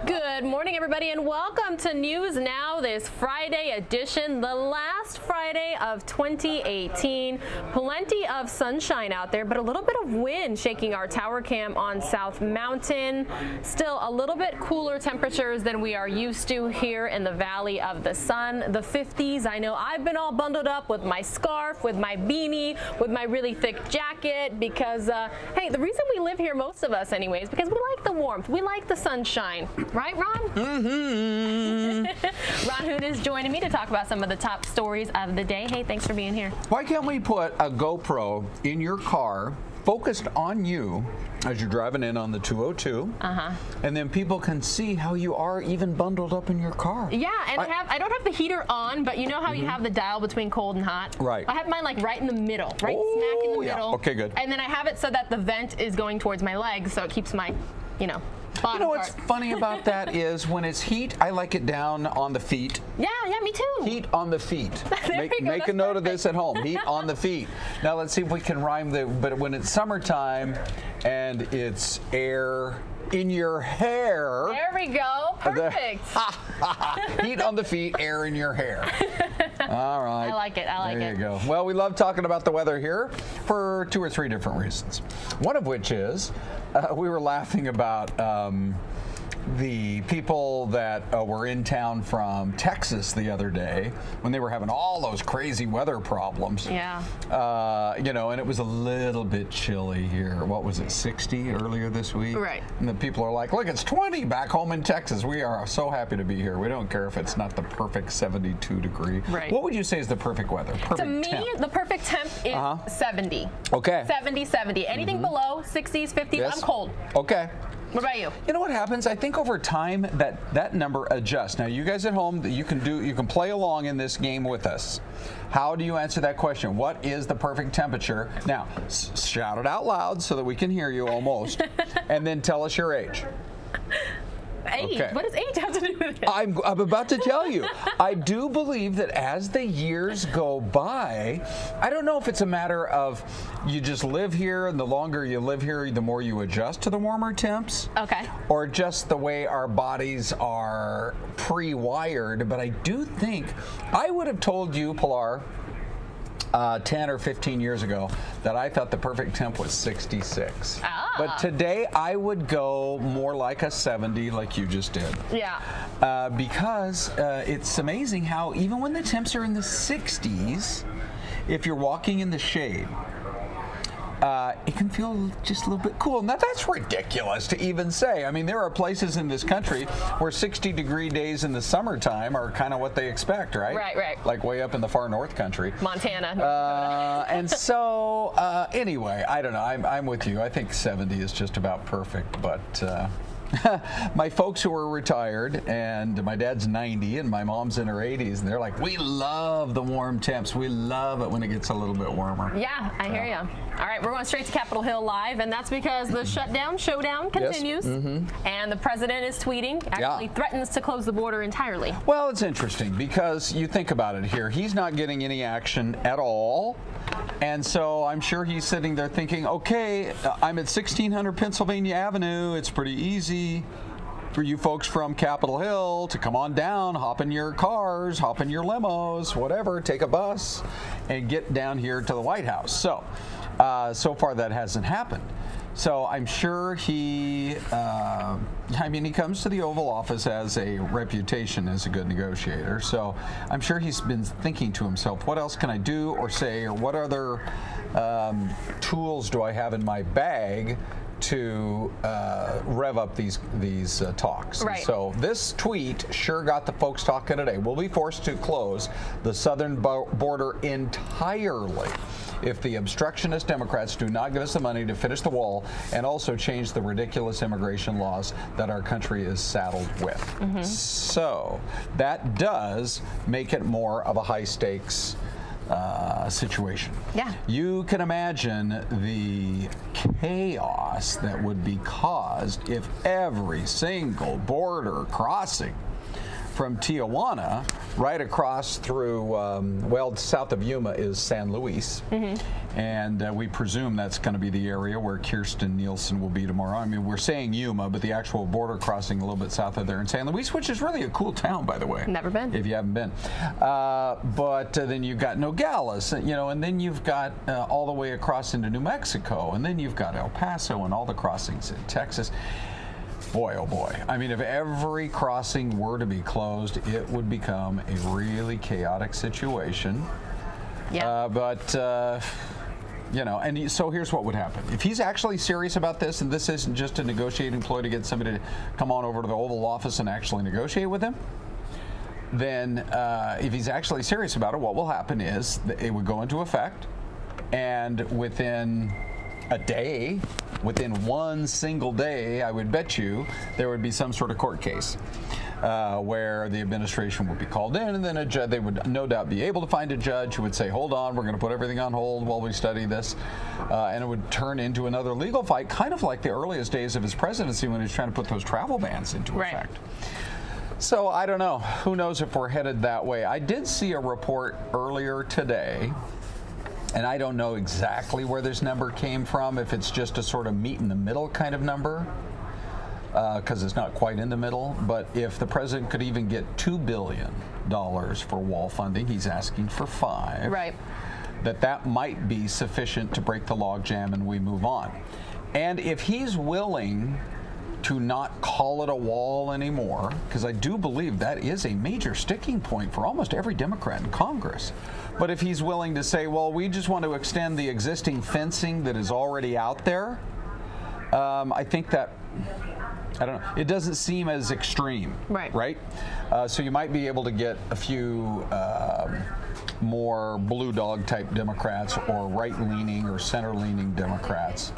Good morning, everybody, and welcome to News Now, this Friday edition, the last Friday of 2018. Plenty of sunshine out there, but a little bit of wind shaking our tower cam on South Mountain. Still a little bit cooler temperatures than we are used to here in the Valley of the Sun. The 50s. I know I've been all bundled up with my scarf, with my beanie, with my really thick jacket because, hey, the reason we live here, most of us anyways, because we like the warmth. We like the sunshine. Right, Ron? Mm-hmm. Ron Hoon is joining me to talk about some of the top stories of the day. Hey, thanks for being here. Why can't we put a GoPro in your car focused on you as you're driving in on the 202, and then people can see how you are even bundled up in your car? Yeah, and I don't have the heater on, but you know how you have the dial between cold and hot? Right. I have mine like right in the middle, smack in the middle. Okay, good. And then I have it so that the vent is going towards my legs, so it keeps my, bottom You know what's funny about that is when it's heat, I like it down on the feet. Yeah, me too. Heat on the feet. Make a note of this at home. Heat on the feet. Now let's see if we can rhyme but when it's summertime and it's air in your hair. There we go. Perfect. Heat on the feet, air in your hair. All right. I like it. There you go. Well, we love talking about the weather here for 2 or 3 different reasons. One of which is we were laughing about the people that were in town from Texas the other day when they were having all those crazy weather problems. Yeah. And it was a little bit chilly here. What was it, 60 earlier this week? Right. And the people are like, look, it's 20 back home in Texas. We are so happy to be here. We don't care if it's not the perfect 72 degree. Right. What would you say is the perfect weather? Perfect to me, temp? the perfect temp is 70. Okay. 70. Anything below 60s, 50s, Yes. I'm cold. Okay. What about you? You know what happens? I think over time that number adjusts. Now, you guys at home, you can play along in this game with us. How do you answer that question? What is the perfect temperature? Now, shout it out loud so that we can hear you almost, and then tell us your age. Age? Okay. What does age have to do with it? I'm about to tell you. I do believe that as the years go by, I don't know if it's a matter of you just live here, and the longer you live here, the more you adjust to the warmer temps. Okay. Or just the way our bodies are pre-wired. But I do think, I would have told you, Pilar, 10 or 15 years ago that I thought the perfect temp was 66. But today I would go more like a 70 like you just did. Yeah. Because it's amazing how even when the temps are in the 60s, if you're walking in the shade, it can feel just a little bit cool. Now, that's ridiculous to even say. I mean, there are places in this country where 60-degree days in the summertime are kind of what they expect, right? Right. Like way up in the far north country. Montana. North Dakota. And so, anyway, I don't know. I'm with you. I think 70 is just about perfect, but... my folks who are retired, and my dad's 90 and my mom's in her 80s, and they're like, we love the warm temps. We love it when it gets a little bit warmer. Yeah, I hear you. All right, we're going straight to Capitol Hill Live, and that's because the showdown continues, and the president is tweeting, actually threatens to close the border entirely. Well, it's interesting because you think about it here. He's not getting any action at all, and so I'm sure he's sitting there thinking, okay, I'm at 1600 Pennsylvania Avenue. It's pretty easy for you folks from Capitol Hill to come on down, hop in your cars, hop in your limos, whatever, take a bus, and get down here to the White House. So far that hasn't happened. So I'm sure he comes to the Oval Office as a reputation as a good negotiator. So I'm sure he's been thinking to himself, what else can I do or say, or what other tools do I have in my bag to rev up these talks. Right. So this tweet sure got the folks talking today. We'll be forced to close the southern border entirely if the obstructionist Democrats do not give us the money to finish the wall and also change the ridiculous immigration laws that our country is saddled with. So that does make it more of a high stakes situation. Yeah. You can imagine the chaos that would be caused if every single border crossing from Tijuana right across through, well, south of Yuma is San Luis. And we presume that's going to be the area where Kirstjen Nielsen will be tomorrow. I mean, we're saying Yuma, but the actual border crossing a little bit south of there in San Luis, which is really a cool town, by the way. Never been. If you haven't been. But then you've got Nogales, you know, and then you've got all the way across into New Mexico, and then you've got El Paso and all the crossings in Texas. Boy, oh boy. I mean, if every crossing were to be closed, it would become a really chaotic situation. Yeah. You know, and so here's what would happen. If he's actually serious about this, and this isn't just a negotiating ploy to get somebody to come on over to the Oval Office and actually negotiate with him, then if he's actually serious about it, what will happen is that it would go into effect, and within a day, within one single day, I would bet you there would be some sort of court case where the administration would be called in, and then a judge, they would no doubt be able to find a judge who would say, hold on, we're going to put everything on hold while we study this, and it would turn into another legal fight, kind of like the earliest days of his presidency when he was trying to put those travel bans into effect. So I don't know. Who knows if we're headed that way. I did see a report earlier today, and I don't know exactly where this number came from, if it's just a sort of meet in the middle kind of number, because it's not quite in the middle, but if the president could even get $2 billion for wall funding, he's asking for $5 billion. Right. That might be sufficient to break the logjam and we move on. And if he's willing to not call it a wall anymore, because I do believe that is a major sticking point for almost every Democrat in Congress. But if he's willing to say, well, we just want to extend the existing fencing that is already out there, I think that, I don't know, it doesn't seem as extreme. Right? So you might be able to get a few more blue dog type Democrats or right-leaning or center-leaning Democrats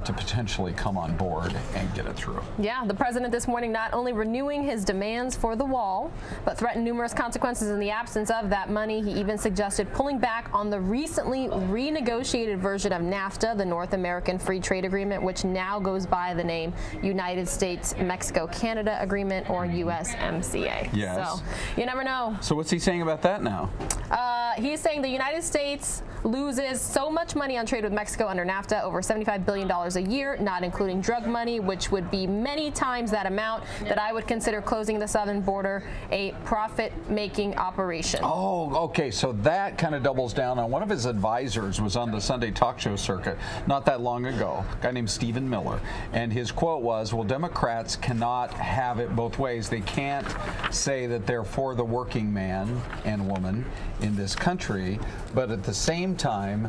to potentially come on board and get it through. Yeah, the president this morning not only renewing his demands for the wall, but threatened numerous consequences in the absence of that money. He even suggested pulling back on the recently renegotiated version of NAFTA, the North American Free Trade Agreement, which now goes by the name United States-Mexico-Canada Agreement, or USMCA. Yes. So you never know. So what's he saying about that now? He's saying the United States loses so much money on trade with Mexico under NAFTA, over $75 billion a year, not including drug money, which would be many times that amount, that I would consider closing the southern border a profit-making operation. Oh, okay. So that kind of doubles down on one of his advisors was on the Sunday talk show circuit not that long ago, a guy named Stephen Miller. And his quote was, well, Democrats cannot have it both ways. They can't say that they're for the working man and woman in this country, but at the same time,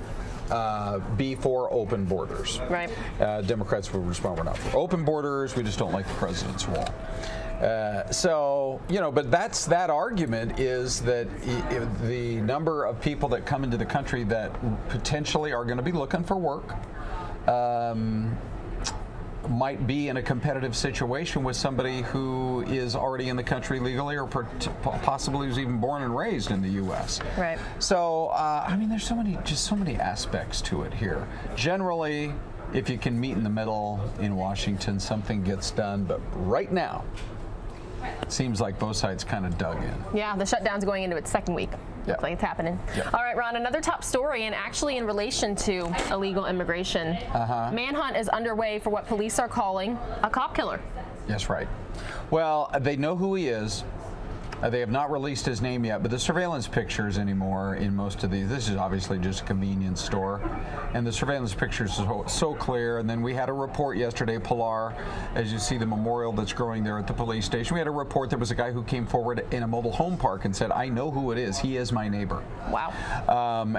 be for open borders. Right. Democrats would respond, we're not for open borders, we just don't like the president's wall. So, you know, but that argument is that the number of people that come into the country that potentially are going to be looking for work might be in a competitive situation with somebody who is already in the country legally, or possibly was even born and raised in the U.S. Right. So, I mean, there's so many aspects to it here. Generally, if you can meet in the middle in Washington, something gets done. But right now, it seems like both sides kind of dug in. Yeah, the shutdown's going into its second week. Yeah. Looks like it's happening. Yeah. All right, Ron, another top story, and actually in relation to illegal immigration. Manhunt is underway for what police are calling a cop killer. Yes, right. Well, they know who he is. They have not released his name yet, but the surveillance pictures anymore in most of these, this is obviously just a convenience store, and the surveillance pictures are so clear. And then we had a report yesterday, Pilar, as you see the memorial that's growing there at the police station, we had a report there was a guy who came forward in a mobile home park and said, I know who it is. He is my neighbor. Wow.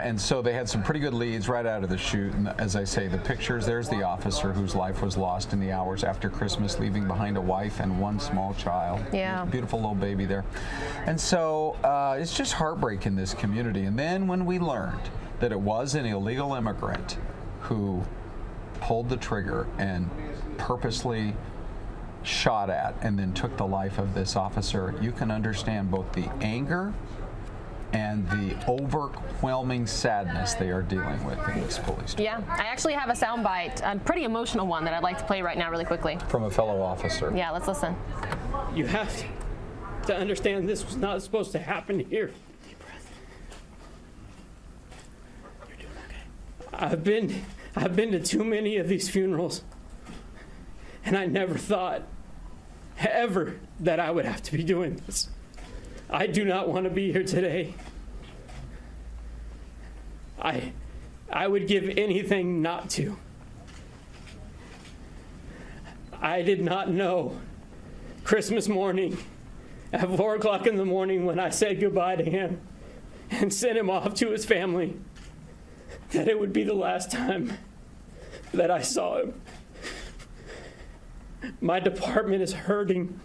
And so they had some pretty good leads right out of the chute. And as I say, the pictures, there's the officer whose life was lost in the hours after Christmas, leaving behind a wife and one small child. Yeah. Beautiful little baby there. And so it's just heartbreak in this community. And then when we learned that it was an illegal immigrant who pulled the trigger and purposely shot at and then took the life of this officer, you can understand both the anger and the overwhelming sadness they are dealing with in this police department. Yeah, I actually have a soundbite, a pretty emotional one that I'd like to play right now really quickly. From a fellow officer. Yeah, let's listen. You have to understand this was not supposed to happen here. Deep breath. You're doing okay. I've been to too many of these funerals, and I never thought ever that I would have to be doing this. I do not want to be here today. I would give anything not to. I did not know Christmas morning at 4 o'clock in the morning when I said goodbye to him and sent him off to his family that it would be the last time that I saw him. My department is hurting.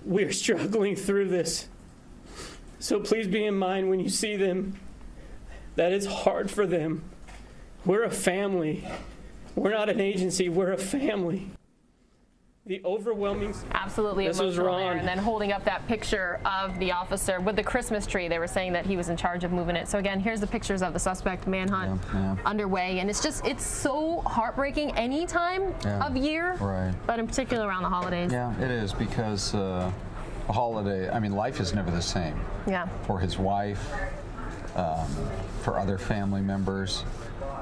We're struggling through this. So please be in mind when you see them that it's hard for them. We're a family. We're not an agency. We're a family. The overwhelming... Absolutely this was emotional there. wrong. And then holding up that picture of the officer with the Christmas tree. They were saying that he was in charge of moving it. So again, here's the pictures of the suspect manhunt underway. And it's so heartbreaking any time of year, but in particular around the holidays. Yeah, it is, because a holiday, I mean, life is never the same. Yeah. For his wife, for other family members.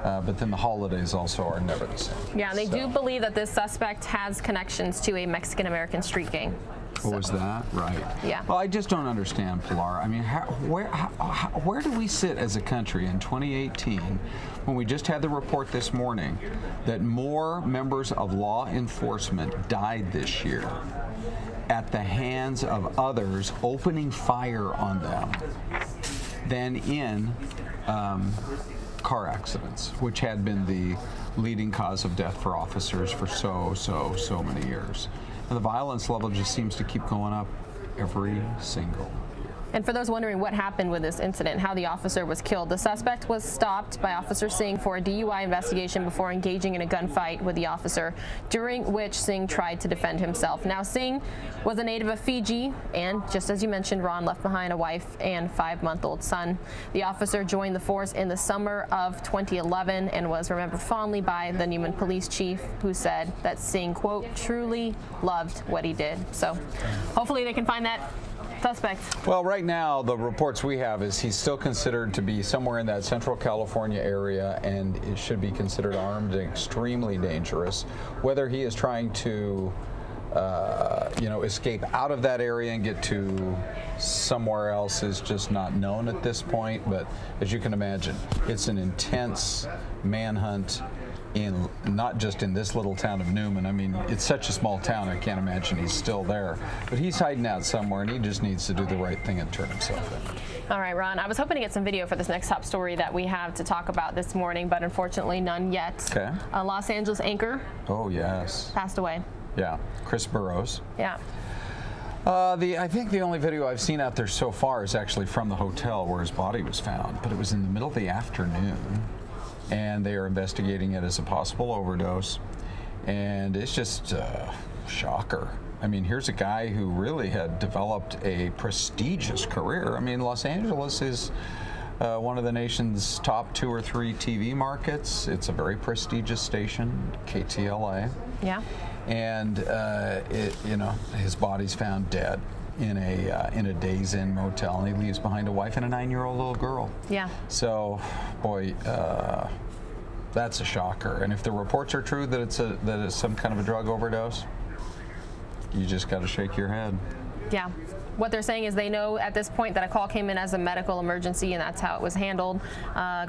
But then the holidays also are never the same. Yeah, and they do believe that this suspect has connections to a Mexican-American street gang. What was that? Right. Yeah. Well, I just don't understand, Pilar. I mean, where do we sit as a country in 2018 when we just had the report this morning that more members of law enforcement died this year at the hands of others opening fire on them than in car accidents, which had been the leading cause of death for officers for so many years. And the violence level just seems to keep going up every single year. And for those wondering what happened with this incident, how the officer was killed, the suspect was stopped by Officer Singh for a DUI investigation before engaging in a gunfight with the officer, during which Singh tried to defend himself. Now, Singh was a native of Fiji, and just as you mentioned, Ron left behind a wife and 5-month-old son. The officer joined the force in the summer of 2011 and was remembered fondly by the Newman police chief, who said that Singh, quote, truly loved what he did. So hopefully they can find that suspect. Well, right now, the reports we have is he's still considered to be somewhere in that Central California area, and it should be considered armed and extremely dangerous. Whether he is trying to, escape out of that area and get to somewhere else is just not known at this point. But as you can imagine, it's an intense manhunt. Not just in this little town of Newman. I mean, it's such a small town, I can't imagine he's still there. But he's hiding out somewhere, and he just needs to do the right thing and turn himself in. All right, Ron, I was hoping to get some video for this next top story that we have to talk about this morning, but unfortunately none yet. Okay. A Los Angeles anchor. Oh, yes. Passed away. Yeah, Chris Burrows. Yeah. I think the only video I've seen out there so far is actually from the hotel where his body was found, but it was in the middle of the afternoon. And they are investigating it as a possible overdose. And it's just a shocker. I mean, here's a guy who really had developed a prestigious career. I mean, Los Angeles is one of the nation's top 2 or 3 TV markets. It's a very prestigious station, KTLA. Yeah. And his body's found dead in a Days Inn motel, and he leaves behind a wife and a 9-year-old little girl. Yeah. So, boy, that's a shocker. And if the reports are true that it's some kind of a drug overdose, you just got to shake your head. Yeah. What they're saying is they know at this point that a call came in as a medical emergency, and that's how it was handled.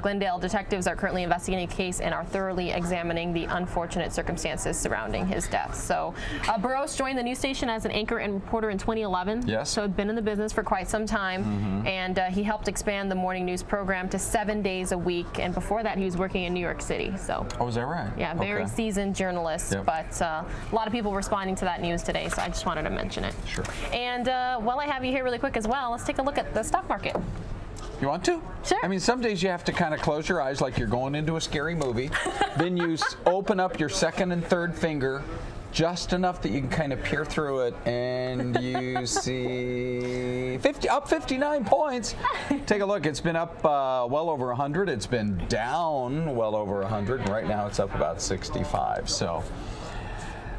Glendale detectives are currently investigating the case and are thoroughly examining the unfortunate circumstances surrounding his death. So Burrows joined the news station as an anchor and reporter in 2011. Yes. So had been in the business for quite some time, and he helped expand the morning news program to 7 days a week. And before that, he was working in New York City. So. Oh, is that right? Yeah, very seasoned journalist, but a lot of people responding to that news today, so I just wanted to mention it. Sure. And while I have you here really quick as well, let's take a look at the stock market. You want to? Sure. I mean, some days you have to kind of close your eyes like you're going into a scary movie. Then you open up your second and third finger just enough that you can kind of peer through it, and you see up 59 points. Take a look. It's been up well over 100. It's been down well over 100. And right now it's up about 65. So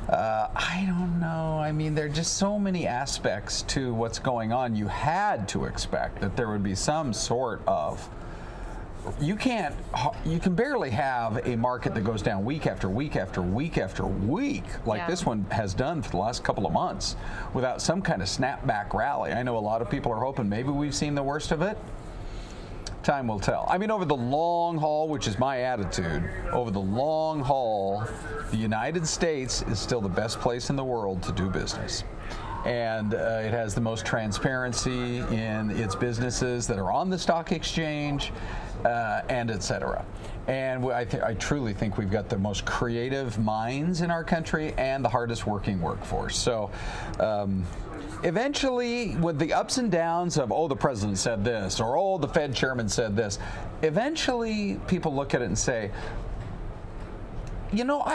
I don't know. I mean, there are just so many aspects to what's going on. You had to expect that there would be some sort of. You can barely have a market that goes down week after week after week after week, like this one has done for the last couple of months, without some kind of snapback rally. I know a lot of people are hoping maybe we've seen the worst of it. Time will tell. I mean, over the long haul, which is my attitude, over the long haul, the United States is still the best place in the world to do business. And it has the most transparency in its businesses that are on the stock exchange, and et cetera. And I truly think we've got the most creative minds in our country and the hardest working workforce. So eventually, with the ups and downs of, oh, the president said this, or oh, the Fed chairman said this, eventually people look at it and say, you know,